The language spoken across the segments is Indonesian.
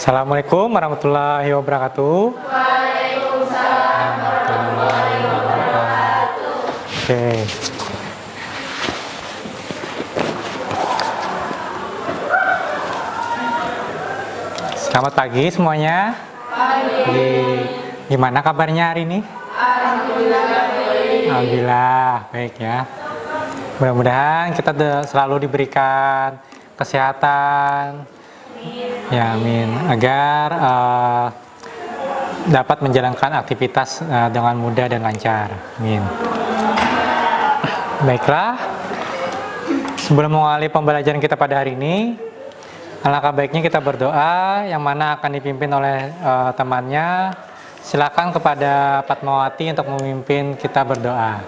Assalamualaikum warahmatullahi wabarakatuh. Waalaikumsalam warahmatullahi wabarakatuh. Oke. Selamat pagi semuanya. Gimana kabarnya hari ini? Alhamdulillah, baik ya. Mudah-mudahan kita selalu diberikan kesehatan. Ya, amin. Agar dapat menjalankan aktivitas dengan mudah dan lancar. Amin. Baiklah. Sebelum mengawali pembelajaran kita pada hari ini, alangkah baiknya kita berdoa, yang mana akan dipimpin oleh temannya. Silakan kepada Fatmawati untuk memimpin kita berdoa.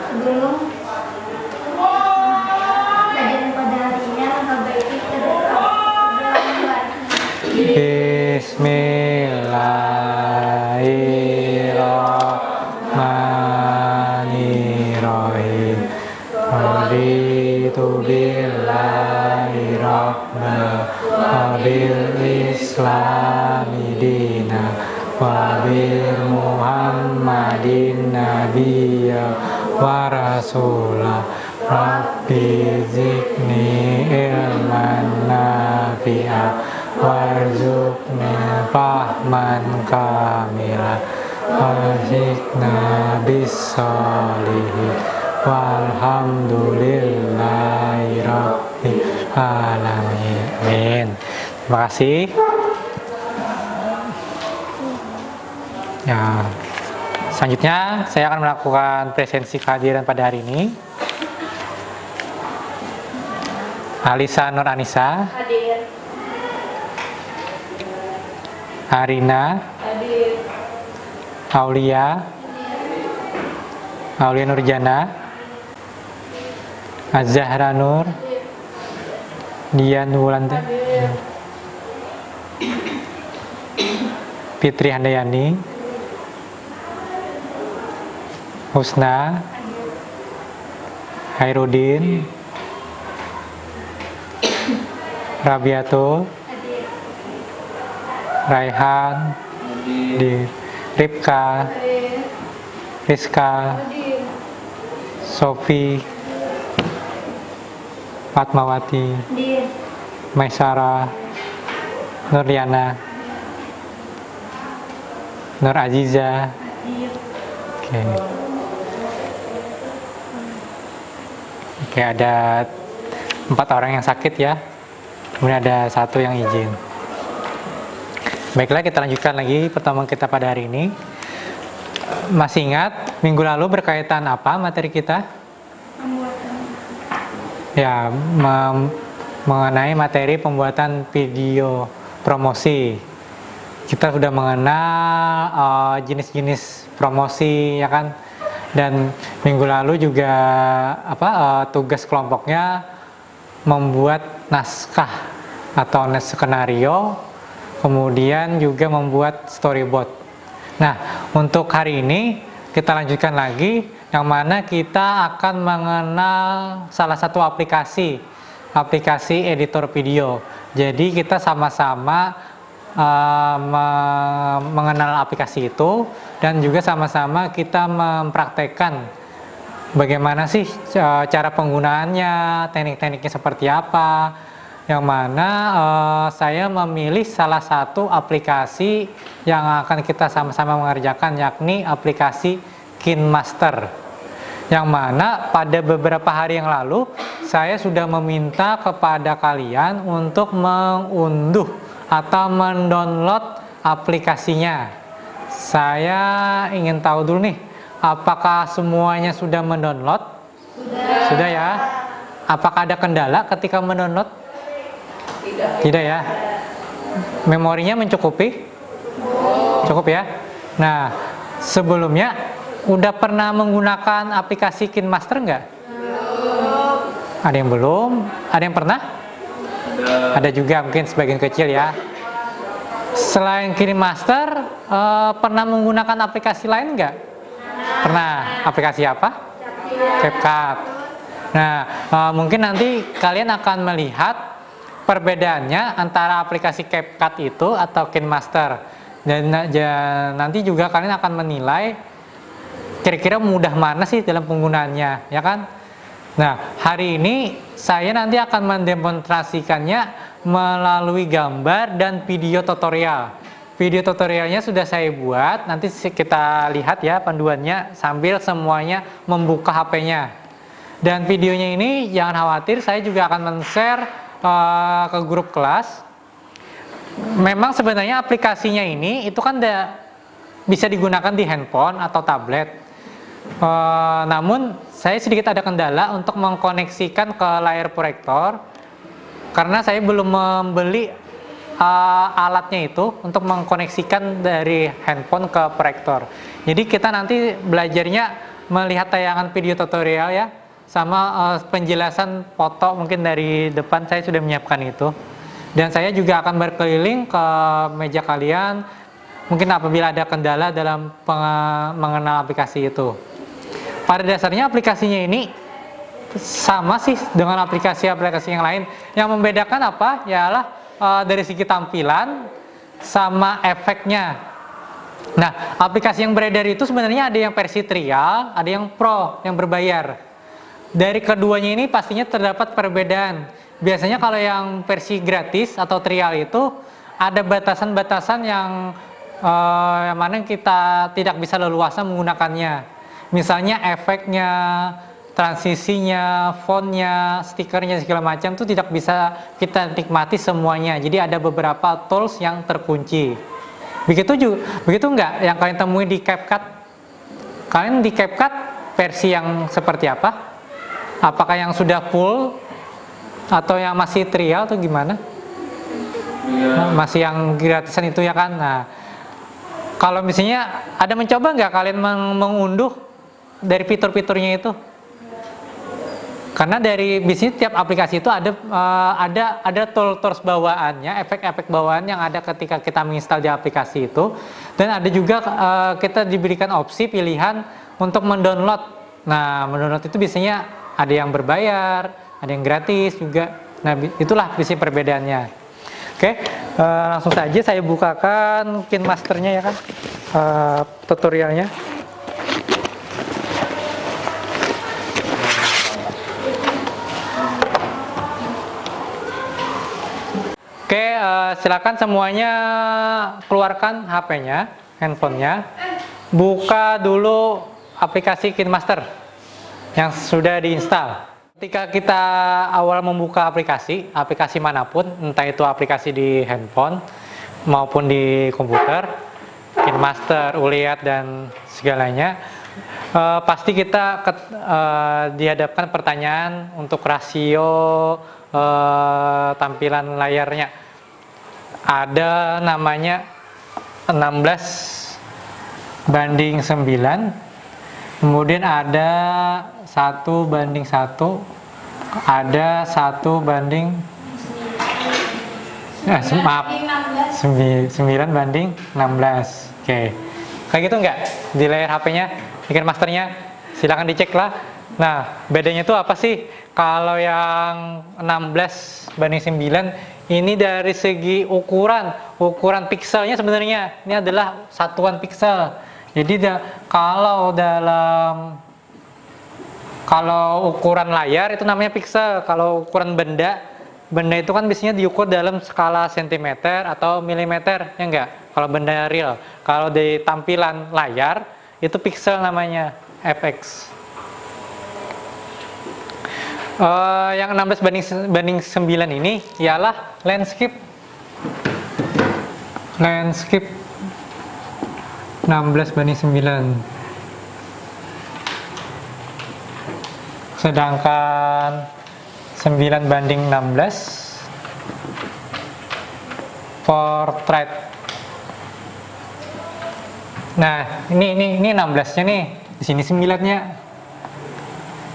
Sebelum pelajaran pada hari ini, alangkah baiknya kita berdoa. Bismillahirrahmanirrahim. Raditu billahi rabban wa bil islami dinan wa bi Muhammadin nabiyya wa rasulah. Rabbi zidni ilman nafi'a warzuqni fahman kamila warzuqna bis-sholihin walhamdulillahi rabbil alamin. Amin. Terima kasih. Ya, selanjutnya saya akan melakukan presensi kehadiran pada hari ini. Alisa Nur Anissa, Hadir. Arina, Hadir. Aulia Nurjana, Azahra Nur, Dian Wulanda, Fitri Handayani, Husna, Hairudin, Rabiatul, Raihan, Ripka, Rizka, Sofi, Fatmawati, Hadir. Maisara, Nurliana, Nur Aziza. Oke. Oke, ada 4 orang yang sakit ya. Kemudian ada 1 yang izin. Baiklah, kita lanjutkan lagi pertemuan kita pada hari ini. Masih ingat minggu lalu berkaitan apa materi kita? Ya, mengenai materi pembuatan video promosi. Kita sudah mengenal jenis-jenis promosi, ya kan? Dan minggu lalu juga tugas kelompoknya membuat naskah atau skenario, kemudian juga membuat storyboard. Nah, untuk hari ini kita lanjutkan lagi, yang mana kita akan mengenal salah satu aplikasi editor video. Jadi kita sama-sama mengenal aplikasi itu, dan juga sama-sama kita mempraktekkan bagaimana sih cara penggunaannya, teknik-tekniknya seperti apa. Yang mana saya memilih salah satu aplikasi yang akan kita sama-sama mengerjakan, yakni aplikasi KineMaster. Yang mana pada beberapa hari yang lalu saya sudah meminta kepada kalian untuk mengunduh atau mendownload aplikasinya. Saya ingin tahu dulu nih, apakah semuanya sudah mendownload? Sudah ya? Apakah ada kendala ketika mendownload? Tidak ya? Memorinya mencukupi? Cukup ya? Nah, sebelumnya udah pernah menggunakan aplikasi KineMaster nggak? Ada yang belum? Ada yang pernah? Ada juga, mungkin sebagian kecil ya. Selain KineMaster, pernah menggunakan aplikasi lain nggak? Pernah. Aplikasi apa? CapCut. Nah, mungkin nanti kalian akan melihat perbedaannya antara aplikasi CapCut itu atau KineMaster. Dan nanti juga kalian akan menilai kira-kira mudah mana sih dalam penggunaannya, ya kan? Nah, hari ini saya nanti akan mendemonstrasikannya melalui gambar dan video tutorial. Video tutorialnya sudah saya buat, nanti kita lihat ya panduannya sambil semuanya membuka HP-nya. Dan videonya ini jangan khawatir, saya juga akan men-share ke grup kelas. Memang sebenarnya aplikasinya ini itu kan bisa digunakan di handphone atau tablet. Namun saya sedikit ada kendala untuk mengkoneksikan ke layar proyektor karena saya belum membeli alatnya itu untuk mengkoneksikan dari handphone ke proyektor. Jadi kita nanti belajarnya melihat tayangan video tutorial ya, sama penjelasan foto mungkin dari depan saya sudah menyiapkan itu. Dan saya juga akan berkeliling ke meja kalian mungkin apabila ada kendala dalam mengenal aplikasi itu. Pada dasarnya aplikasinya ini sama sih dengan aplikasi-aplikasi yang lain. Yang membedakan apa? Ialah dari segi tampilan sama efeknya. Nah, aplikasi yang beredar itu sebenarnya ada yang versi trial, ada yang pro, yang berbayar. Dari keduanya ini pastinya terdapat perbedaan. Biasanya kalau yang versi gratis atau trial itu ada batasan-batasan yang mana kita tidak bisa leluasa menggunakannya. Misalnya efeknya, transisinya, fontnya, stikernya segala macam itu tidak bisa kita nikmati semuanya. Jadi ada beberapa tools yang terkunci. Begitu enggak yang kalian temui di CapCut? Kalian di CapCut versi yang seperti apa? Apakah yang sudah full atau yang masih trial atau gimana? Masih yang gratisan itu ya kan? Nah, kalau misalnya ada mencoba nggak kalian mengunduh dari fitur-fiturnya itu? Karena dari bisnis tiap aplikasi itu ada tools bawaannya, efek-efek bawaan yang ada ketika kita menginstal di aplikasi itu, dan ada juga kita diberikan opsi pilihan untuk mendownload. Nah, mendownload itu biasanya ada yang berbayar, ada yang gratis juga. Nah, itulah visi perbedaannya. Oke, langsung saja saya bukakan KineMasternya ya kan, tutorialnya. Oke, silakan semuanya keluarkan HP-nya, handphonenya, buka dulu aplikasi KineMaster yang sudah diinstal. Ketika kita awal membuka aplikasi manapun, entah itu aplikasi di handphone maupun di komputer, KineMaster, Uliat dan segalanya, pasti kita dihadapkan pertanyaan untuk rasio tampilan layarnya. Ada namanya 16:9, kemudian ada 1:1, ada 1:9:16. Oke, kayak gitu nggak di layar HP-nya, di KineMasternya? Silakan dicek lah. Nah, bedanya itu apa sih? Kalau yang 16:9 ini dari segi ukuran pikselnya sebenarnya ini adalah satuan piksel. Jadi kalau ukuran layar itu namanya piksel. Kalau ukuran benda itu kan biasanya diukur dalam skala sentimeter atau milimeter, ya enggak? Kalau benda real. Kalau di tampilan layar itu piksel namanya, fx. Yang 16:9 ini ialah landscape 16:9. Sedangkan 9:16 portrait. Nah, ini 16-nya nih. Di sini 9-nya.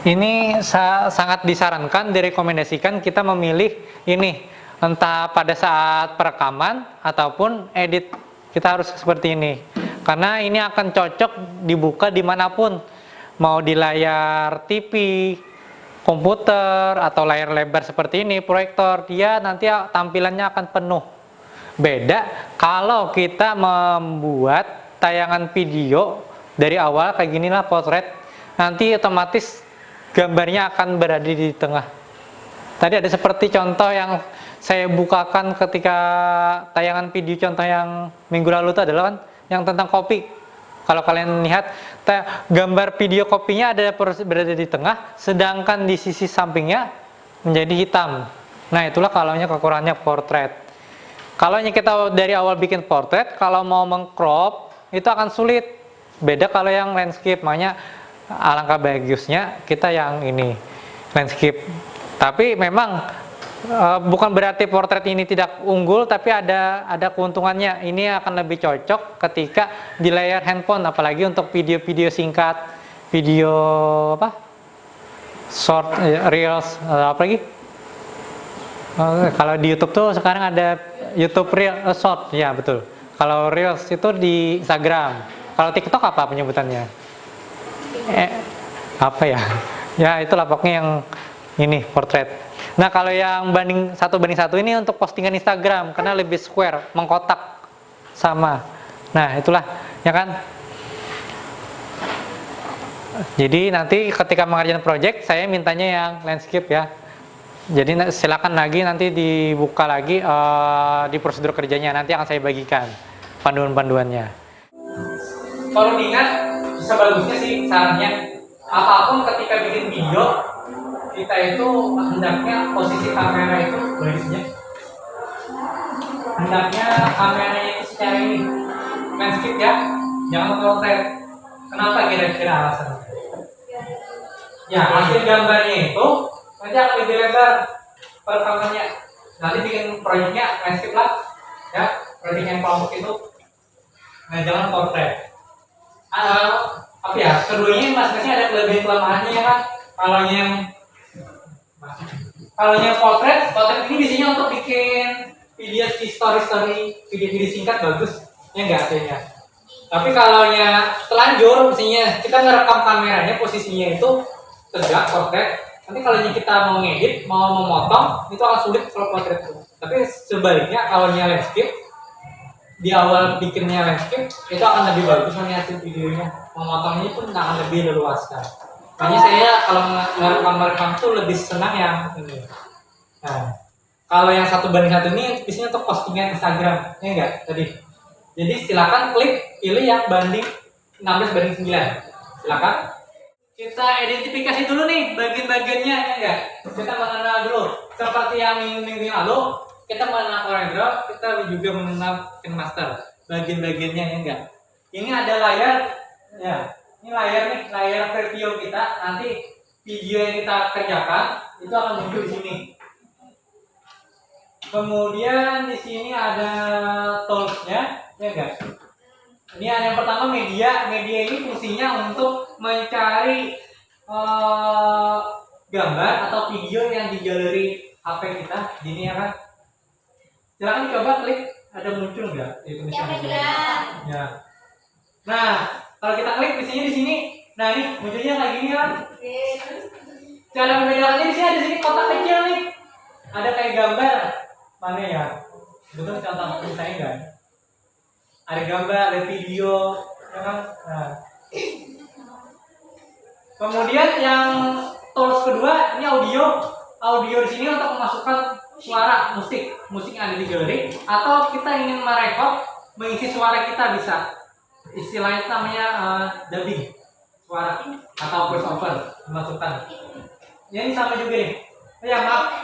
Ini sangat disarankan, direkomendasikan kita memilih ini entah pada saat perekaman ataupun edit. Kita harus seperti ini karena ini akan cocok dibuka dimanapun, mau di layar TV, komputer atau layar lebar seperti ini, proyektor, dia nanti tampilannya akan penuh. Beda kalau kita membuat tayangan video dari awal kayak ginilah potret, nanti otomatis gambarnya akan berada di tengah. Tadi ada seperti contoh yang saya bukakan ketika tayangan video contoh yang minggu lalu itu adalah kan yang tentang kopi. Kalau kalian lihat gambar video kopinya ada berada di tengah, sedangkan di sisi sampingnya menjadi hitam. Nah itulah kalaunya kekurangannya portrait. Kalau kita dari awal bikin portrait, kalau mau mengcrop itu akan sulit. Beda kalau yang landscape, makanya alangkah bagusnya kita yang ini landscape. Tapi memang bukan berarti portrait ini tidak unggul, tapi ada keuntungannya. Ini akan lebih cocok ketika di layar handphone, apalagi untuk video-video singkat, video short, reels, apa lagi? Kalau di YouTube tuh sekarang ada YouTube Reel Short, ya betul. Kalau reels itu di Instagram. Kalau TikTok apa penyebutannya? Apa ya? Ya itulah pokoknya yang ini portrait. Nah kalau yang satu banding satu ini untuk postingan Instagram karena lebih square, mengkotak sama. Nah itulah ya kan. Jadi nanti ketika mengerjakan project saya mintanya yang landscape ya. Jadi silakan lagi nanti dibuka lagi di prosedur kerjanya, nanti akan saya bagikan panduan-panduannya. Kalau diingat bisa bagusnya sih sarannya, apapun ketika bikin video kita itu hendaknya posisi kamera itu barisnya, hendaknya kameranya itu secara ini landscape ya, jangan portrait. Kenapa kira-kira alasannya? Ya hasil gambarnya itu nanti akan lebih lebar performanya. Nanti bikin proyeknya landscape lah ya, proyek yang kelompok itu. Nah jangan portrait. Apa ya, keduanya masing-masing ada kelebihan kelemahannya ya kan. Kalau yang portrait ini biasanya untuk bikin video story, video singkat bagus ya enggak artinya. Tapi kalau yang telanjur misalnya kita ngerekam kameranya posisinya itu tegak portrait, nanti kalau kita mau ngedit, mau memotong itu akan sulit kalau portrait itu. Tapi sebaliknya kalau landscape di awal bikinnya landscape itu akan lebih bagus hasil videonya, memotongnya pun akan lebih leluasa. Makanya saya kalau ngerekam tuh lebih senang yang ini. Nah, kalau yang satu banding satu ini biasanya untuk postingan Instagram, ya enggak tadi. Jadi silakan pilih yang banding 16:9. Silakan. Kita identifikasi dulu nih bagian-bagiannya, ya enggak? Kita mengenal dulu. Seperti yang minggu lalu, kita mengenal CorelDRAW, kita juga mengenal KineMaster. Bagian-bagiannya, ya enggak? Ini ada layar, ya. Ini layar nih, layar preview kita. Nanti video yang kita kerjakan itu akan muncul di sini. Kemudian di sini ada tools-nya, ya enggak? Ini ada yang pertama media. Media ini fungsinya untuk mencari gambar atau video yang di galeri HP kita. Gini ya kan? Silahkan coba klik, ada muncul nggak? Ya. Nah, kalau kita klik di sini. Nah ini munculnya kayak gini kan? Cara membedakannya di sini ada sini kotak kecil nih. Ada kayak gambar. Mana ya? Betul contoh saya enggak? Ada gambar, ada video, ya kan? Nah. Kemudian yang tools kedua ini audio. Audio di sini untuk memasukkan suara musik yang ada di galeri, atau kita ingin merekod mengisi suara kita bisa. Istilahnya namanya dubbing suara atau voice over dimasukkan. Ya, ini sama juga nih.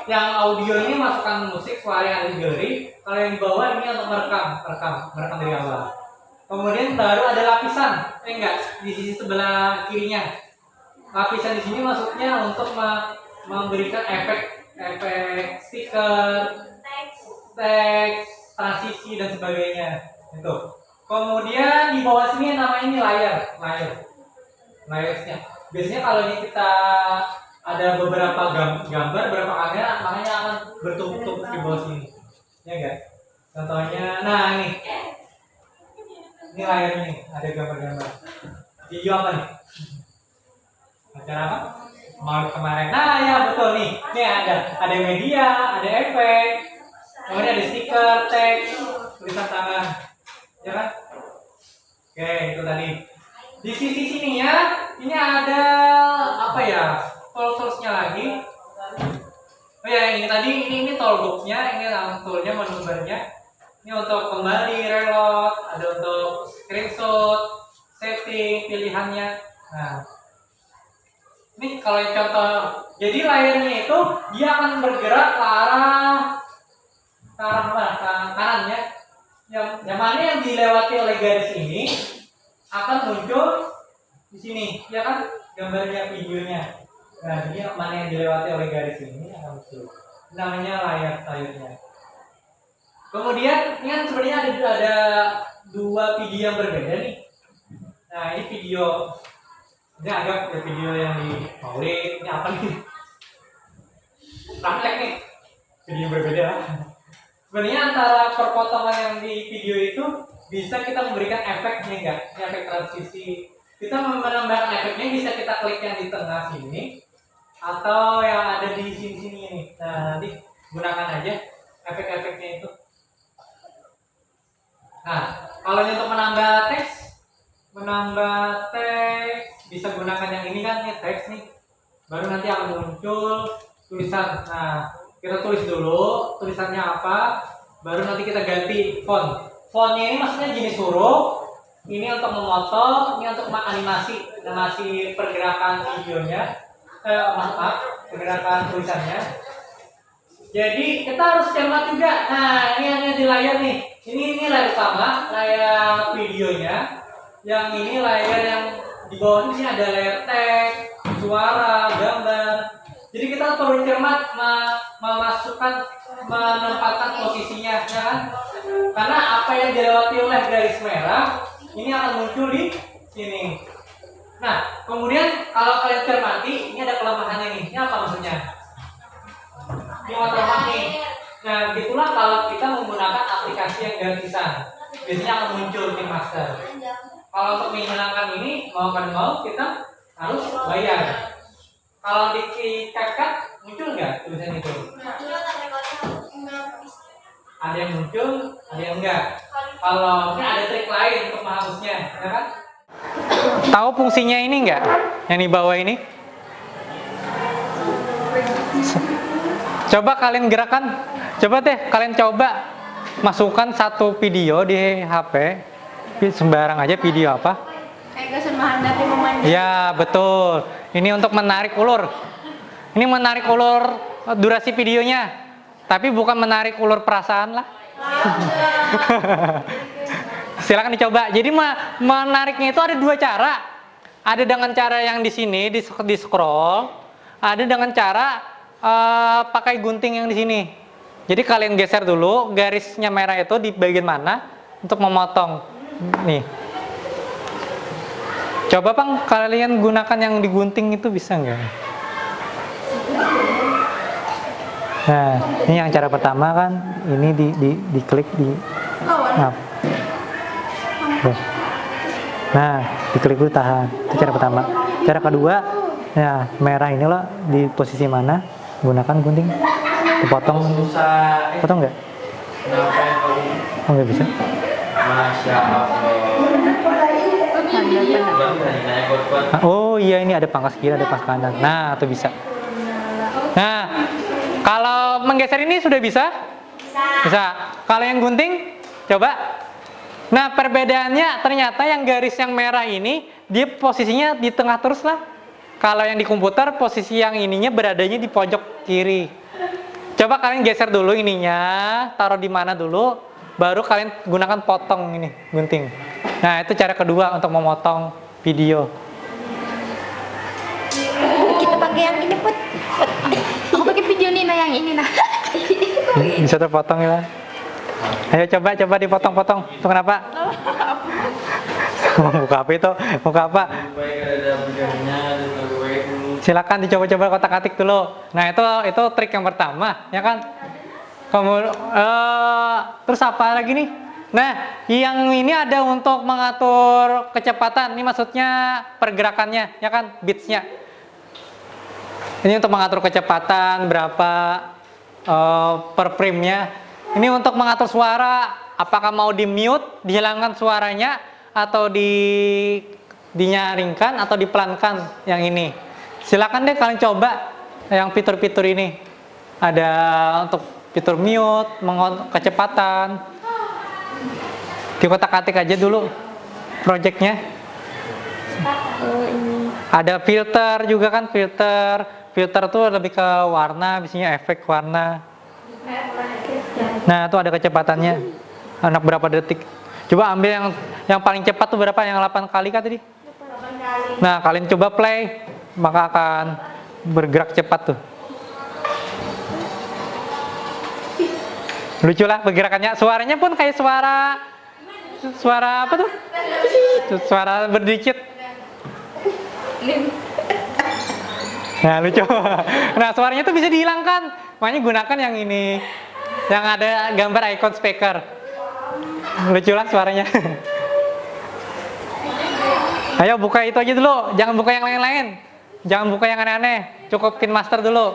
Yang audio ini masukkan musik suara yang ada di galeri. Kalau yang di bawah ini untuk merekam dari awal. Kemudian baru ada lapisan, enggak di sisi sebelah kirinya. Lapisan di sini maksudnya untuk memberikan efek stiker, teks, transisi dan sebagainya. Itu. Kemudian di bawah sini namanya ini layarnya. Biasanya kalau ini kita ada beberapa gambar, beberapa kamera, makanya akan bertumpuk di bawah sini. Ya enggak? Contohnya, nah ini layarnya nih, ada gambar-gambar. Video apa nih? Acara apa? kemarin. Nah, ya betul nih. Nih ada media, ada efek, kemudian ada stiker, teks, tulisan tangan, ya kan? Oke, itu tadi. Di sisi sininya, ini ada apa ya? Tools-toolsnya lagi. Oh ya, ini tadi ini toolboxnya, ini toolnya, manuvernya. Ini untuk kembali, reload, ada untuk screenshot, setting, pilihannya. Nah, ini kalau yang contoh, jadi layarnya itu dia akan bergerak ke arah mana? Ke kanan ya. Yang mana yang dilewati oleh garis ini akan muncul di sini, ya kan? Gambarnya, videonya. Nah, ini mana yang dilewati oleh garis ini akan muncul. Namanya layarnya. Kemudian ini kan sebenarnya ada dua video yang berbeda nih. Nah, ini video. Ini agak video yang di Maulid. Ini apa nih? Praktek nih. Video yang berbeda. Sebenarnya antara perpotongan yang di video itu bisa kita memberikan efeknya enggak? Ini efek transisi. Kita menambahkan efeknya bisa kita klik yang di tengah sini atau yang ada di sini-sini ini. Nah, nanti gunakan aja efek-efeknya itu. Nah, kalau untuk menambah teks bisa gunakan yang ini kan, nih teks nih. Baru nanti akan muncul tulisan. Nah, kita tulis dulu tulisannya apa, baru nanti kita ganti font. Fontnya ini maksudnya jenis huruf. Ini untuk memotong, ini untuk animasi pergerakan videonya. Pergerakan tulisannya. Jadi kita harus cermat juga. Nah, ini hanya di layar nih. Ini layar utama, layar videonya. Yang ini layar yang di bawah ini ada layar teks, suara, gambar. Jadi kita perlu cermat menempatkan posisinya, ya kan? Karena apa yang dilewati oleh garis merah ini akan muncul di sini. Nah, kemudian kalau kalian cermati, ini ada kelemahannya nih. Ini apa maksudnya? Ini watermark nih. Nah, begitulah kalau kita menggunakan aplikasi yang gratisan. Biasanya akan muncul di master. Kalau untuk menghilangkan ini, mau kita harus bayar. Kalau di CapCut muncul nggak tulisan itu? Ada yang muncul, ada yang enggak. Kalau ini ada trik lain untuk menghapusnya, ya kan? Tahu fungsinya ini enggak? Yang di bawah ini? Coba kalian gerakan. Coba deh kalian coba masukkan satu video di HP. Sembarang aja video apa? Ya, betul. Ini untuk menarik ulur. Ini menarik ulur durasi videonya. Tapi bukan menarik ulur perasaan lah. Silakan dicoba. Jadi menariknya itu ada dua cara. Ada dengan cara yang di sini di scroll, ada dengan cara pakai gunting yang di sini. Jadi kalian geser dulu garisnya merah itu di bagian mana untuk memotong. Nih. Coba Bang, kalian gunakan yang digunting itu bisa nggak? Nah, ini yang cara pertama kan, ini diklik di. Nah, diklik dulu, tahan. Itu cara pertama. Cara kedua, ya merah ini loh di posisi mana? Gunakan gunting, dipotong. Potong nggak? Oh, nggak bisa. Oh iya, ini ada pangkas kiri, ada pangkas kanan. Nah, itu bisa. Nah, kalau menggeser ini sudah bisa? Bisa. Kalau yang gunting, coba. Nah, perbedaannya ternyata yang garis yang merah ini dia posisinya di tengah terus lah. Kalau yang di komputer posisi yang ininya beradanya di pojok kiri. Coba kalian geser dulu ininya, taruh di mana dulu, baru kalian gunakan potong ini, gunting. Nah, itu cara kedua untuk memotong video. Kita pakai yang ini, Put. Aku pakai video Nina yang ini, nah. Bisa terpotong ya. Ayo coba dipotong-potong. Itu kenapa? Buka apa itu? Buka apa? Silakan dicoba-coba kotak-atik dulu. Nah, itu trik yang pertama, ya kan? Kemudian terus apa lagi nih? Nah, yang ini ada untuk mengatur kecepatan. Ini maksudnya pergerakannya, ya kan? Beats-nya. Ini untuk mengatur kecepatan berapa per frame-nya. Ini untuk mengatur suara, apakah mau di mute, dihilangkan suaranya, atau dinyaringkan atau dipelankan yang ini. Silakan deh kalian coba yang fitur-fitur ini. Ada untuk fitur mute, kecepatan. Dikotak-atik aja dulu projectnya. Ada filter juga kan, filter tuh lebih ke warna, biasanya efek warna. Nah, tuh ada kecepatannya. Anak berapa detik. Coba ambil yang paling cepat tuh berapa? Yang 8 kali kah tadi? 8 kali. Nah, kalian coba play, maka akan bergerak cepat tuh. Lucu lah pergerakannya. Suaranya pun kayak suara apa tuh? Suara berdikit. Nah, lucu. Nah, suaranya tuh bisa dihilangkan. Makanya gunakan yang ini. Yang ada gambar icon speaker. Lucu lah suaranya. Ayo buka itu aja dulu. Jangan buka yang lain-lain. Jangan buka yang aneh-aneh. Cukup KineMaster dulu.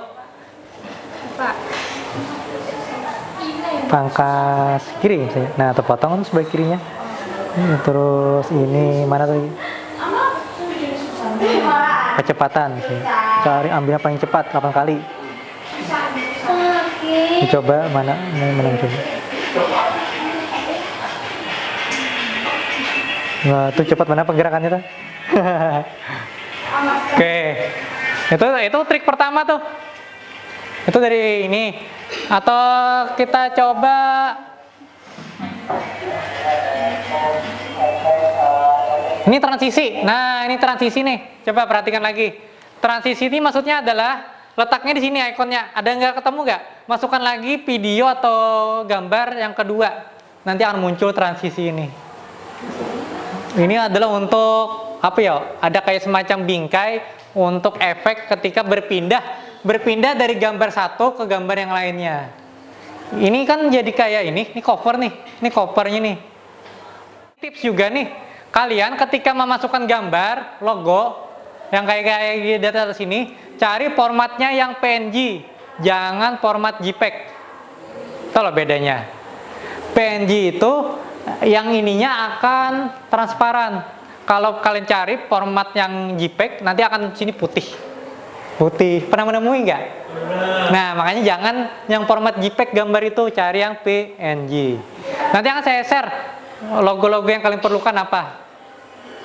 Pangkas kiri misalnya. Nah, terpotong sebelah kirinya. Terus ini mana tadi? Kecepatan misalnya. Cari ambil yang paling cepat 8 kali. Dicoba mana coba. Nah, tuh cepat mana pergerakannya tuh. Oke. Itu trik pertama tuh. Itu dari ini. Atau kita coba ini transisi. Nah, ini transisi nih. Coba perhatikan lagi. Transisi ini maksudnya adalah letaknya di sini ikonnya. Ada nggak ketemu nggak? Masukkan lagi video atau gambar yang kedua. Nanti akan muncul transisi ini. Ini adalah untuk apa ya? Ada kayak semacam bingkai untuk efek ketika berpindah dari gambar satu ke gambar yang lainnya. Ini kan jadi kayak ini cover nih. Ini covernya nih. Tips juga nih. Kalian ketika memasukkan gambar, logo yang kayak di atas sini, cari formatnya yang PNG, jangan format JPEG. Itu loh bedanya. PNG itu yang ininya akan transparan. Kalau kalian cari format yang JPEG, nanti akan sini putih. Pernah menemui nggak? Nah, makanya jangan yang format JPEG gambar itu, cari yang PNG. Nanti akan saya share logo-logo yang kalian perlukan apa.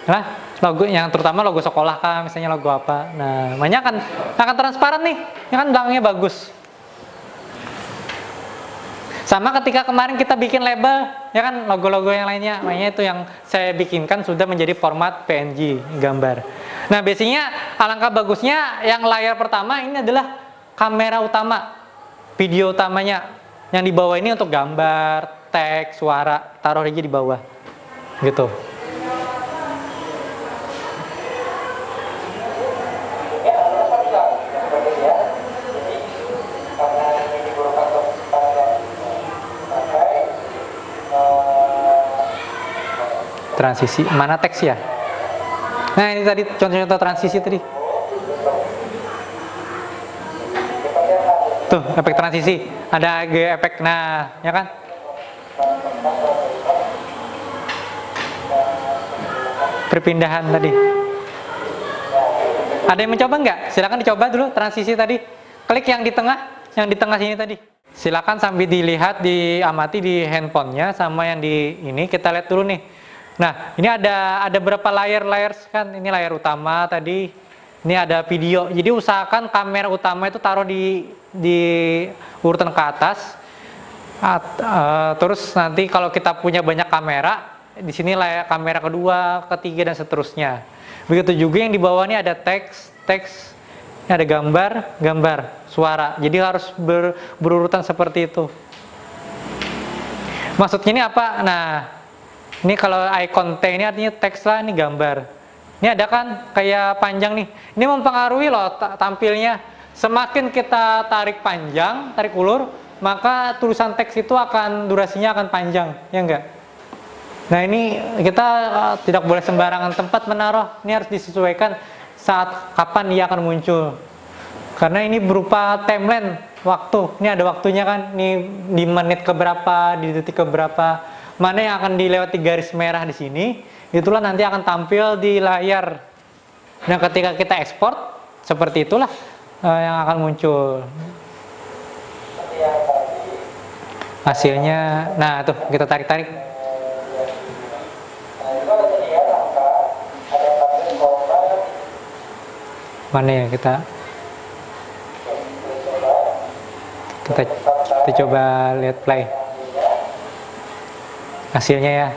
Nah, logo yang terutama logo sekolah kah, misalnya logo apa. Nah, makanya akan transparan nih. Ini kan belakangnya bagus. Sama ketika kemarin kita bikin label, ya kan logo-logo yang lainnya, makanya itu yang saya bikinkan sudah menjadi format PNG gambar. Nah, biasanya alangkah bagusnya yang layar pertama ini adalah kamera utama, video utamanya. Yang di bawah ini untuk gambar, teks, suara, taruh aja di bawah. Gitu. Transisi, mana teks ya? Nah, ini tadi contoh-contoh transisi tadi. Tuh, efek transisi. Ada efek, nah, ya kan? Perpindahan tadi. Ada yang mencoba nggak? Silakan dicoba dulu transisi tadi. Klik yang di tengah sini tadi. Silakan sambil dilihat, diamati di handphonenya sama yang di ini. Kita lihat dulu nih. Nah, ini ada berapa layar kan? Ini layar utama tadi. Ini ada video. Jadi usahakan kamera utama itu taruh di urutan ke atas. Terus nanti kalau kita punya banyak kamera, di sini layar kamera kedua, ketiga dan seterusnya. Begitu juga yang di bawah ini ada teks, ini ada gambar, suara. Jadi harus berurutan seperti itu. Maksudnya ini apa? Nah, ini kalau icon T ini artinya teks lah, ini gambar. Ini ada kan kayak panjang nih. Ini mempengaruhi loh tampilnya. Semakin kita tarik panjang, tarik ulur, maka tulisan teks itu durasinya akan panjang, ya enggak? Nah, ini kita tidak boleh sembarangan tempat menaruh. Ini harus disesuaikan saat kapan dia akan muncul. Karena ini berupa timeline waktu. Ini ada waktunya kan, ini di menit keberapa, di detik keberapa. Mana yang akan dilewati garis merah di sini, itulah nanti akan tampil di layar. Nah, ketika kita ekspor, seperti itulah yang akan muncul. Hasilnya, nah tuh kita tarik-tarik. Mana ya kita coba lihat play hasilnya ya.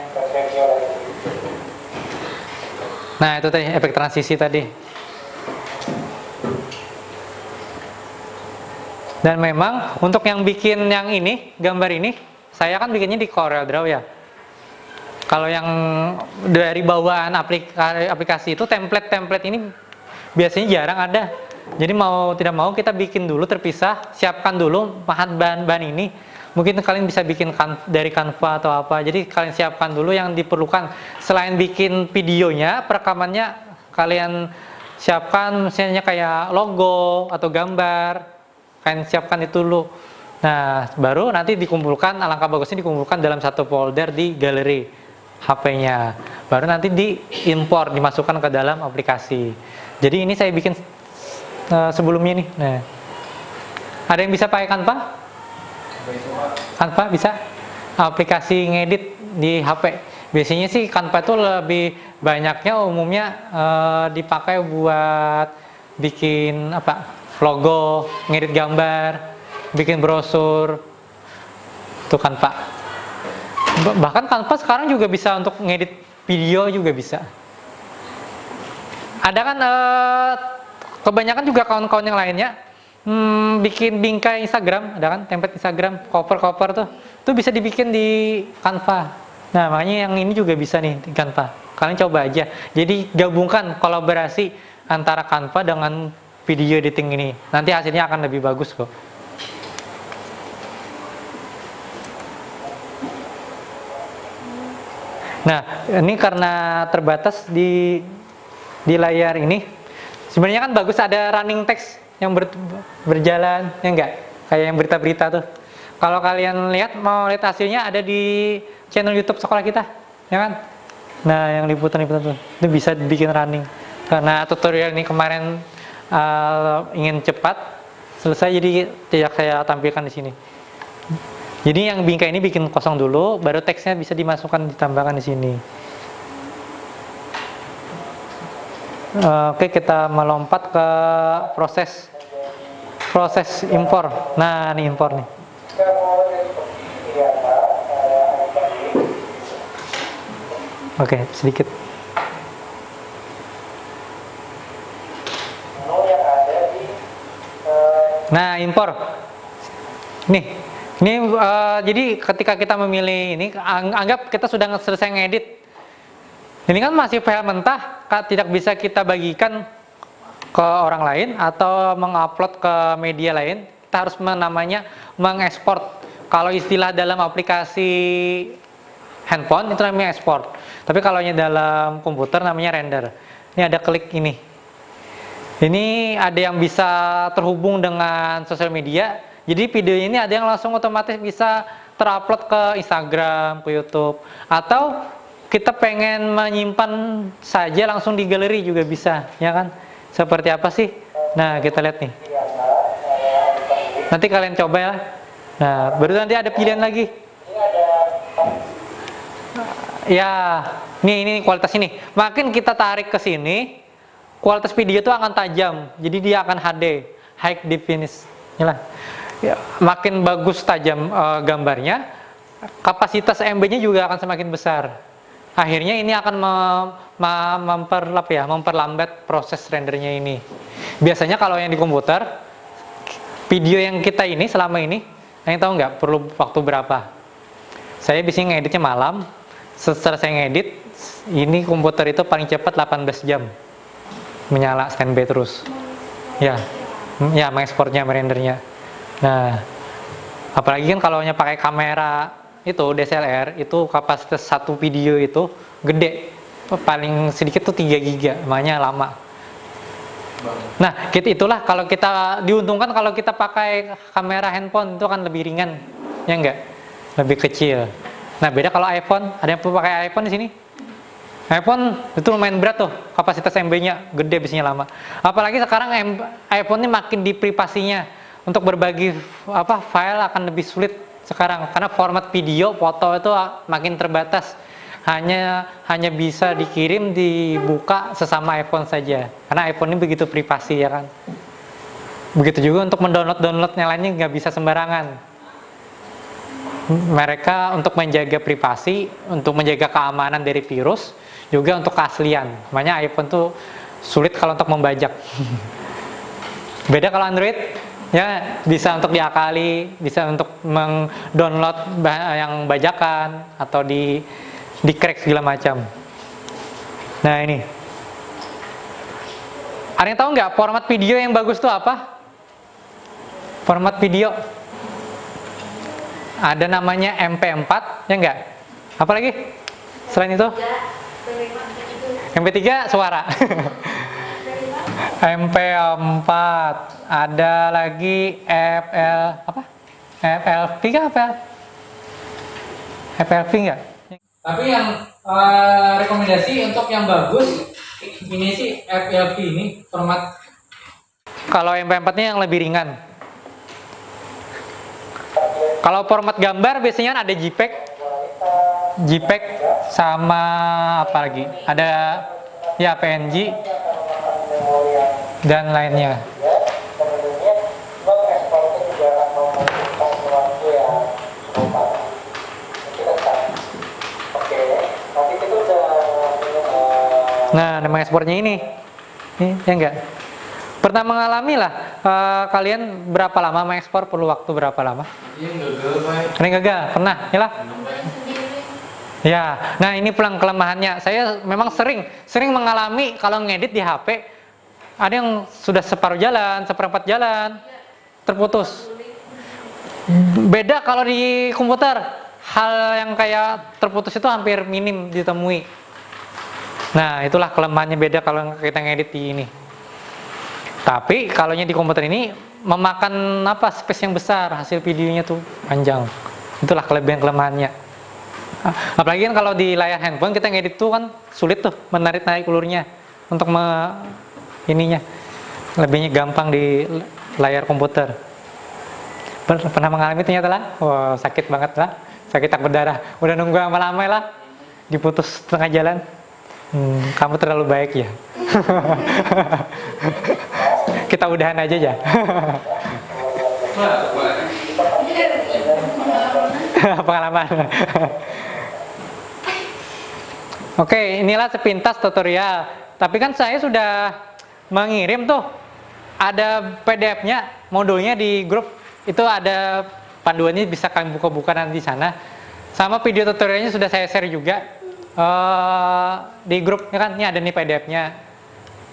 Nah itu tadi efek transisi tadi. Dan memang untuk yang bikin yang ini, gambar ini, saya kan bikinnya di CorelDRAW ya. Kalau yang dari bawaan aplikasi itu template ini biasanya jarang ada. Jadi mau tidak mau kita bikin dulu terpisah, siapkan dulu bahan-bahan ini. Mungkin kalian bisa bikin dari Canva atau apa. Jadi kalian siapkan dulu yang diperlukan. Selain bikin videonya, perekamannya kalian siapkan misalnya kayak logo atau gambar. Kalian siapkan itu dulu. Nah, baru nanti dikumpulkan, alangkah bagusnya dikumpulkan dalam satu folder di galeri HP-nya. Baru nanti diimpor, dimasukkan ke dalam aplikasi. Jadi ini saya bikin sebelumnya nih. Nah, ada yang bisa pakai Canva? Canva bisa? Aplikasi ngedit di HP. Biasanya sih Canva itu lebih banyaknya umumnya dipakai buat bikin apa? Logo, ngedit gambar, bikin brosur. Itu Canva. Bahkan Canva sekarang juga bisa untuk ngedit video juga bisa. Ada kan kebanyakan juga kawan-kawan yang lainnya bikin bingkai Instagram, ada kan template Instagram, cover tuh. Itu bisa dibikin di Canva. Nah, makanya yang ini juga bisa nih di Canva. Kalian coba aja. Jadi gabungkan kolaborasi antara Canva dengan video editing ini. Nanti hasilnya akan lebih bagus kok. Nah, ini karena terbatas di layar ini. Sebenarnya kan bagus ada running text yang berjalan, ya enggak? Kayak yang berita-berita tuh. Kalau kalian mau lihat hasilnya ada di channel YouTube sekolah kita, ya kan? Nah, yang liputan-liputan tuh, itu bisa dibikin running. Karena tutorial ini kemarin ingin cepat selesai, jadi tidak saya tampilkan di sini. Jadi yang bingkai ini bikin kosong dulu, baru teksnya bisa dimasukkan, ditambahkan di sini. Oke, kita melompat ke proses impor. Nah, ini impor nih. Oke, sedikit. Nah, impor. Ini jadi ketika kita memilih ini, anggap kita sudah selesai ngedit. Ini kan masih file mentah, tidak bisa kita bagikan ke orang lain atau mengupload ke media lain. Kita harus namanya mengekspor. Kalau istilah dalam aplikasi handphone itu namanya ekspor. Tapi kalau dalam komputer namanya render. Ini ada klik ini. Ini ada yang bisa terhubung dengan sosial media. Jadi video ini ada yang langsung otomatis bisa terupload ke Instagram, ke YouTube. Atau kita pengen menyimpan saja langsung di galeri juga bisa, ya kan? Seperti apa sih? Nah, kita lihat nih. Nanti kalian coba ya. Nah, baru nanti ada pilihan lagi. Ya, ini kualitas ini. Makin kita tarik ke sini, kualitas video itu akan tajam. Jadi dia akan HD, high definition. Ya, makin bagus tajam gambarnya, kapasitas MB-nya juga akan semakin besar. Akhirnya ini akan memperlambat proses rendernya ini. Biasanya kalau yang di komputer, video yang kita ini selama ini, kalian tahu nggak perlu waktu berapa? Saya biasanya ngeditnya malam. Selesai ngedit, ini komputer itu paling cepat 18 jam menyala standby terus. Ya, mengekspornya, merendernya. Nah, apalagi kan kalau pakai kamera itu DSLR, itu kapasitas satu video itu gede, paling sedikit tuh 3 GB, makanya lama. Nah, itulah kalau kita diuntungkan kalau kita pakai kamera handphone itu kan lebih ringan, ya enggak? Lebih kecil. Nah, beda kalau iPhone. Ada yang pakai iPhone di sini? iPhone itu lumayan berat tuh, kapasitas MB-nya gede, biasanya lama. Apalagi sekarang iPhone ini makin di privasinya. Untuk berbagi file akan lebih sulit sekarang karena format video, foto itu makin terbatas. Hanya bisa dikirim, dibuka sesama iPhone saja. Karena iPhone ini begitu privasi, ya kan. Begitu juga untuk mendownload yang lainnya nggak bisa sembarangan. Mereka untuk menjaga privasi, untuk menjaga keamanan dari virus, juga untuk keaslian. Makanya iPhone tuh sulit kalau untuk membajak. Beda kalau Android, ya bisa untuk diakali, bisa untuk mengdownload yang bajakan atau di crack segala macam. Nah ini, ada yang tahu nggak format video yang bagus tuh apa? Format video ada namanya MP4, ya enggak? Apa lagi? Selain itu? MP3 suara. MP4, ada lagi FLV kah? FLV enggak? Tapi yang rekomendasi untuk yang bagus ini sih FLV ini format. Kalau MP4-nya yang lebih ringan. Kalau format gambar biasanya ada JPEG sama apa lagi? Ada ya PNG dan lainnya. Nah, nama ekspornya ini ya enggak? Pernah mengalami lah kalian berapa lama mengekspor, perlu waktu berapa lama? Ini gagal, pernah? Ya lah. Ya, nah ini kelemahannya. Saya memang sering mengalami kalau ngedit di HP, ada yang sudah separuh jalan, seperempat jalan, terputus. Beda kalau di komputer, hal yang kayak terputus itu hampir minim ditemui. Nah, itulah kelemahannya, beda kalau kita ngedit di ini. Tapi kalau di komputer ini memakan space yang besar, hasil videonya tuh panjang. Itulah kelebihan-kelemahannya. Apalagi kan kalau di layar handphone kita ngedit tuh kan sulit tuh menarik ulurnya untuk ininya. Lebihnya gampang di layar komputer. Pernah mengalami ternyata lah? Wah, sakit banget lah. Sakit tak berdarah. Udah nunggu lama-lama lah, diputus tengah jalan. Kamu terlalu baik ya. Kita udahan aja ya. Pengalaman. Oke, inilah sepintas tutorial. Tapi kan saya sudah mengirim tuh, ada PDF-nya, modulnya di grup. Itu ada panduannya, bisa kalian buka-buka nanti di sana. Sama video tutorialnya sudah saya share juga di grupnya kan. Ini ada nih PDF-nya.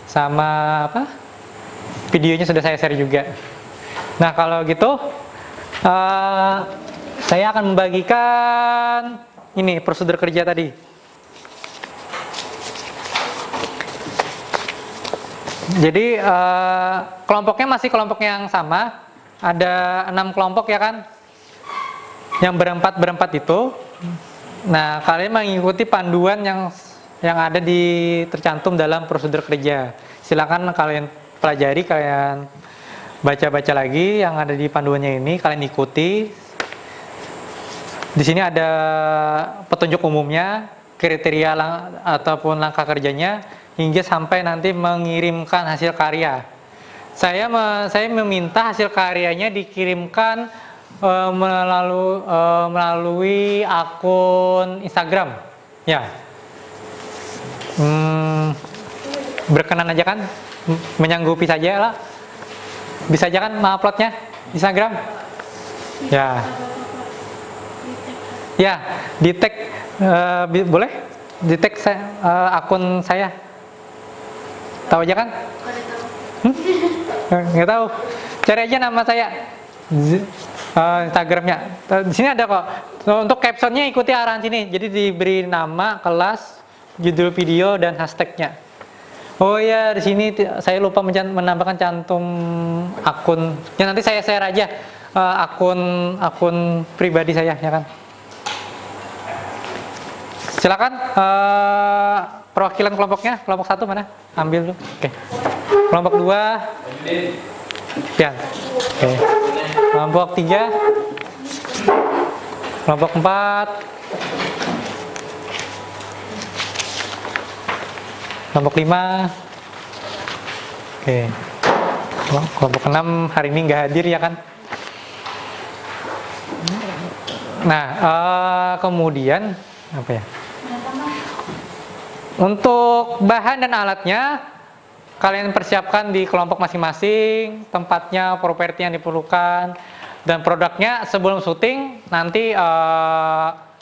Sama videonya sudah saya share juga. Nah, kalau gitu saya akan membagikan ini prosedur kerja tadi. Jadi kelompoknya masih kelompok yang sama, ada 6 kelompok ya kan, yang berempat itu. Nah, kalian mengikuti panduan yang ada tercantum dalam prosedur kerja. Silakan kalian pelajari, kalian baca-baca lagi yang ada di panduannya ini, kalian ikuti. Di sini ada petunjuk umumnya, kriteria ataupun langkah kerjanya, hingga sampai nanti mengirimkan hasil karya. Saya meminta hasil karyanya dikirimkan melalui akun Instagram. Ya, berkenan aja kan? Menyanggupi saja lah. Bisa aja kan uploadnya Instagram? Ya. Ya, di tag boleh? Di tag akun saya. Tahu aja kan? Nggak tahu. Cari aja nama saya. Instagramnya. Di sini ada kok. Untuk captionnya ikuti arahan sini. Jadi diberi nama, kelas, judul video, dan hashtagnya. Oh ya, di sini saya lupa menambahkan cantum akun. Ya nanti saya share aja akun pribadi saya ya kan. Silakan perwakilan kelompoknya, kelompok 1 mana? Ambil dulu. Oke. Kelompok 2. Ya. Oke. Kelompok 3. Kelompok 4. Kelompok 5. Oke. Kelompok 6 hari ini nggak hadir ya kan? Nah, kemudian apa ya? Untuk bahan dan alatnya kalian persiapkan di kelompok masing-masing, tempatnya, properti yang diperlukan, dan produknya sebelum syuting nanti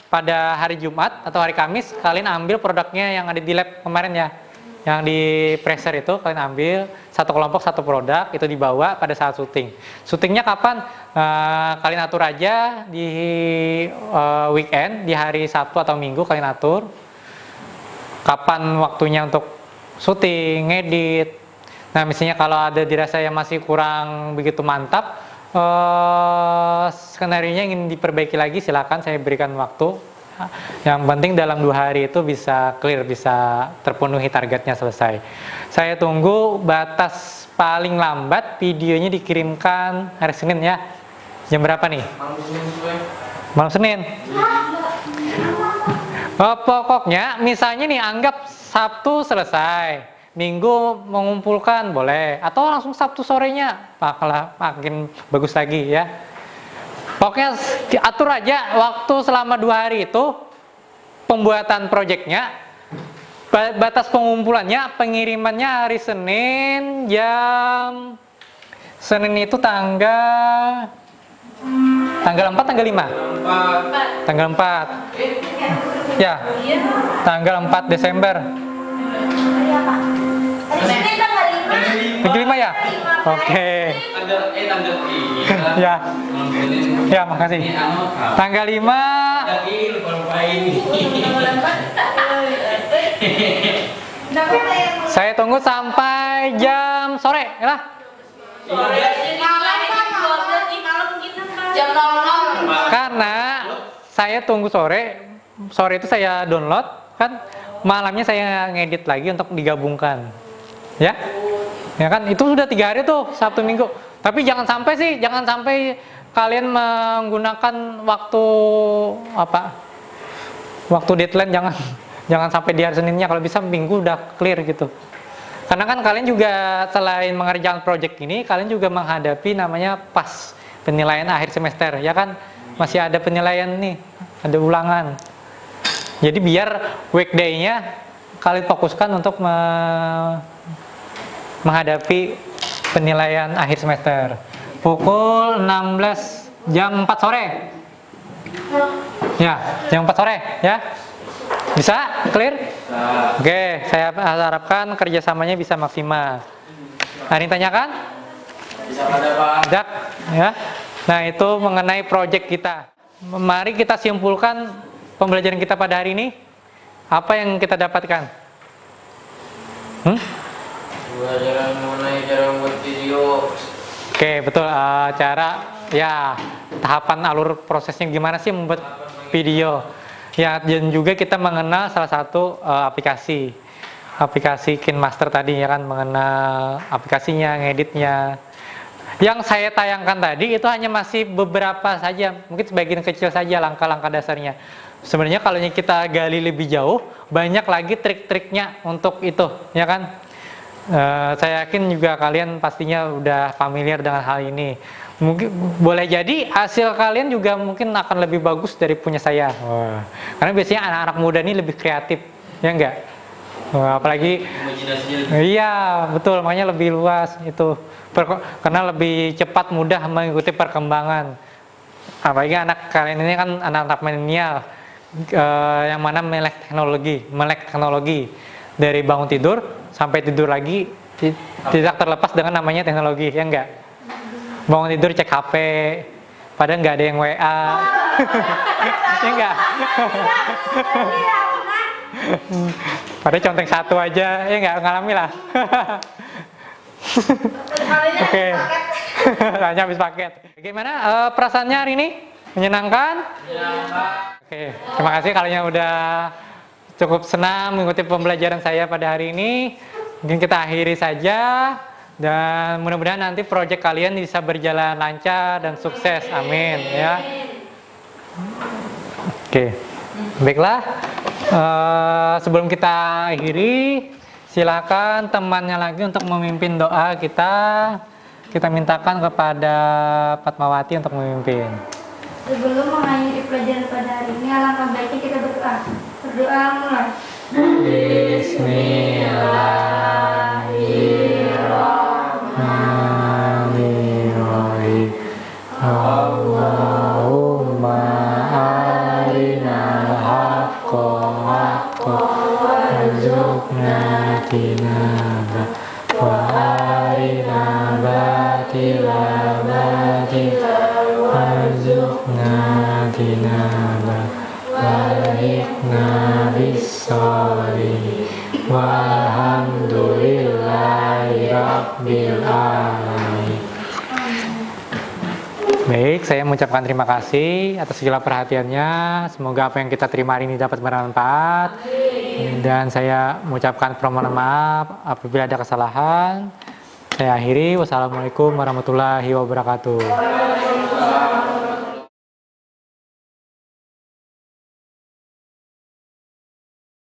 pada hari Jumat atau hari Kamis kalian ambil produknya yang ada di lab kemarin ya, yang di presser itu kalian ambil satu kelompok satu produk itu dibawa pada saat syuting. Syutingnya kapan? Kalian atur aja di weekend, di hari Sabtu atau Minggu kalian atur kapan waktunya untuk syuting, ngedit. Nah misalnya kalau ada dirasa yang masih kurang begitu mantap, skenario-nya ingin diperbaiki lagi, silakan saya berikan waktu. Yang penting dalam 2 hari itu bisa clear, bisa terpenuhi targetnya selesai. Saya tunggu batas paling lambat videonya dikirimkan hari Senin ya. Jam berapa nih? Malam Senin. Pokoknya misalnya nih anggap Sabtu selesai, Minggu mengumpulkan boleh, atau langsung Sabtu sorenya makin bagus lagi ya. Pokoknya diatur aja waktu selama 2 hari itu pembuatan proyeknya, batas pengumpulannya, pengirimannya hari Senin Senin itu tanggal 4, tanggal 5? Tanggal 4. Ya, tanggal 4 Desember. Tanggal 5 ya? Oke. Ya. Ya, makasih. Tanggal 5. Saya tunggu sampai jam sore, ya lah. Karena saya tunggu sore itu saya download kan, malamnya saya ngedit lagi untuk digabungkan ya kan, itu sudah 3 hari tuh, Sabtu Minggu. Tapi jangan sampai kalian menggunakan waktu deadline, jangan sampai di hari Seninnya, kalau bisa Minggu udah clear gitu. Karena kan kalian juga selain mengerjakan project ini, kalian juga menghadapi namanya PAS, penilaian akhir semester ya kan, masih ada penilaian nih, ada ulangan. Jadi biar weekday-nya kalian fokuskan untuk menghadapi penilaian akhir semester. Pukul 16 jam 4 sore. Ya, jam 4 sore ya. Bisa? Clear? Oke, saya harapkan kerjasamanya bisa maksimal. Ada yang tanyakan? Bisa ada Pak. Ada ya. Nah, itu mengenai project kita. Mari kita simpulkan pembelajaran kita pada hari ini. Apa yang kita dapatkan? Pembelajaran mengenai cara membuat video. Oke, betul. Tahapan alur prosesnya gimana sih membuat video. Ya, dan juga kita mengenal salah satu aplikasi KineMaster tadi ya kan, mengenal aplikasinya, ngeditnya. Yang saya tayangkan tadi itu hanya masih beberapa saja, mungkin sebagian kecil saja langkah-langkah dasarnya. Sebenarnya kalau kita gali lebih jauh, banyak lagi trik-triknya untuk itu, ya kan? Saya yakin juga kalian pastinya udah familiar dengan hal ini. Mungkin boleh jadi hasil kalian juga mungkin akan lebih bagus dari punya saya. Karena biasanya anak-anak muda ini lebih kreatif, ya enggak? Apalagi iya betul, makanya lebih luas itu, karena lebih cepat mudah mengikuti perkembangan. Apalagi anak kalian ini kan anak-anak milenial, yang mana melek teknologi dari bangun tidur sampai tidur lagi tidak terlepas dengan namanya teknologi, ya enggak? Bangun tidur cek HP, padahal nggak ada yang WA, ya enggak? Padahal conteng satu aja, ya nggak ngalami lah. Oke, hanya habis paket. Gimana perasaannya hari ini? Menyenangkan? Oke, terima kasih kalian udah cukup senang mengikuti pembelajaran saya pada hari ini. Mungkin kita akhiri saja dan mudah-mudahan nanti proyek kalian bisa berjalan lancar dan sukses. Amin ya. Oke, baiklah. Sebelum kita akhiri, silakan temannya lagi untuk memimpin doa kita. Kita mintakan kepada Fatmawati untuk memimpin. Sebelum mengakhiri pelajaran pada hari ini, alangkah baiknya kita berdoa. Berdoa mulai. Bismillahirrahmanirrahim. Allahumma arinal haqqa haqqa warzuqna tinaba wa arina batila batila warzuqna tinaba walhiqna bis-sholihin walhamdulillahi rabbil alamin. Baik, saya mengucapkan terima kasih atas segala perhatiannya. Semoga apa yang kita terima hari ini dapat bermanfaat. Dan saya mengucapkan permohonan maaf apabila ada kesalahan. Saya akhiri. Wassalamualaikum warahmatullahi wabarakatuh.